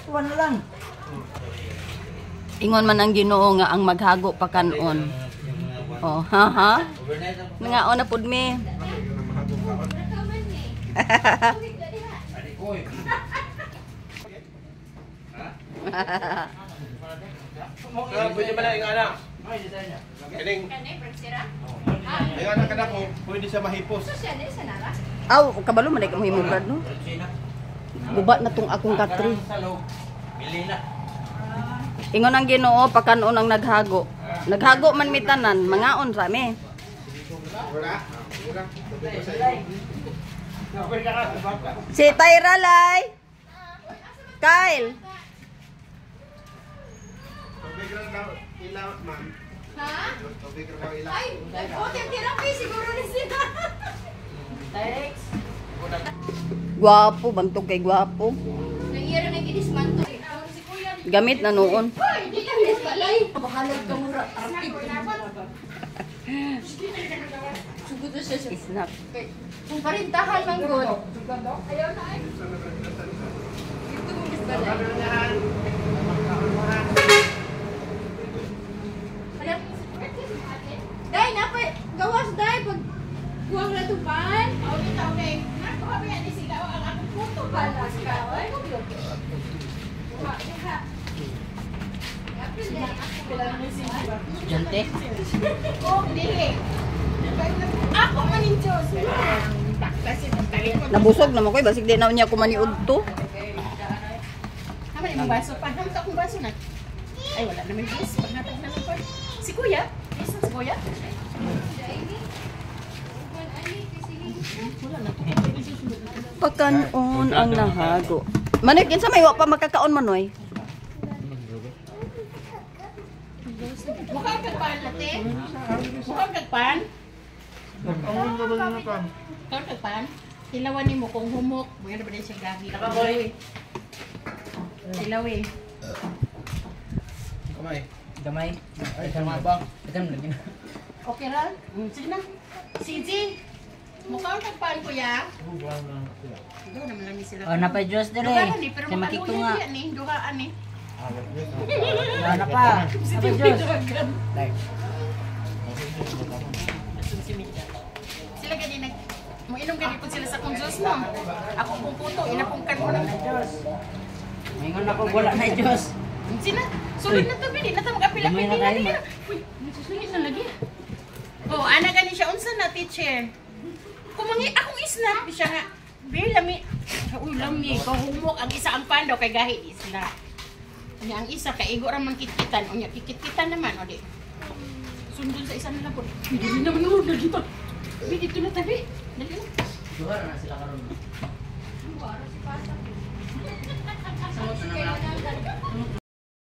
Tuwan na lang. Ingon man ang Ginoo nga ang maghago pa kanon. Oh, ha? Nangaon na pud mi. Pwede ba na yung anak? Kining. Yung anak ka na po, pwede siya mahipos. Aw, kabalo man ka mohimugad no. Buba na tong akong katri. Ingon ang Ginoo pakanon ang naghago. Naghago man mi tanan, mangaon sa mi. Si Tyra Lay. Kyle. Tubig lang daw ilaw, ma'am. Ha? Tubig lang daw ilaw. Ay, okay, therapy siguro ni sila. Thanks. Gwapo, bantog kay gwapo. Nangyari na gidismanto. Si Kuya. Gamit na noon. Hoy, di ka rin balay. Bahalag ka mura. Artip. Sugod na siya. Snack. Kung parintahan lang good. Ayaw na ay. Ito mong gisbalay. Day, napay. Gawas, day. Pag buwang na tupan. Okay. Nakuha ba yan ni sila o ang akong puto? Balas ka. Ay, Jante. oh, dili. Ako maning Diyos. Nabusog naman ko, basig di na niya kumaniud to. Haman yung baso pa. Haman akong baso na. Ay, wala naman Diyos. Paghatag naman ko. Si Kuya? Isa si Kuya? Wala na. Pakanon ang nahago. Manik, kinsa may wa pa makakaon manoy. Mukhang kagpan, ate? Mukhang kagpan? Mukhang kagpan? Tilawan ni mo kung humok. Buyan na ba din siya gabi? Tilaw eh. Kamay. Gamay. Ay, tama ba? Okay ra? Sige na. CJ, mukhang kagpan, kuya. Doon naman lang ni sila. Oh, napay Diyos dire. Duhaan ni, pero Kay makito nga. makaluyan ni. Duhaan ni. Ano pa? Napay Diyos. Sila gani nag moinom gani pud sila sa kung Diyos mo. Ako kung puto, inapungkan mo ng Diyos. Mayroon ako wala na Diyos. Sina, sulod na to bili, na to mag-apil-apil Gamay na nila kayo, nila. Uy, nagsusungit na lagi. Oh, ana gani siya unsa na teacher. Kumangi akong isnap siya nga. Be lami. Uy, lami kahumok ang isa ang pando kay gahi isla. Unya ang isa kay igo ra man kitkitan, unya kikitkitan naman o di. Sundon sa isa nila po. Hindi naman mo dito. Bi dito na tabi. Dali na. Duha na sila karon.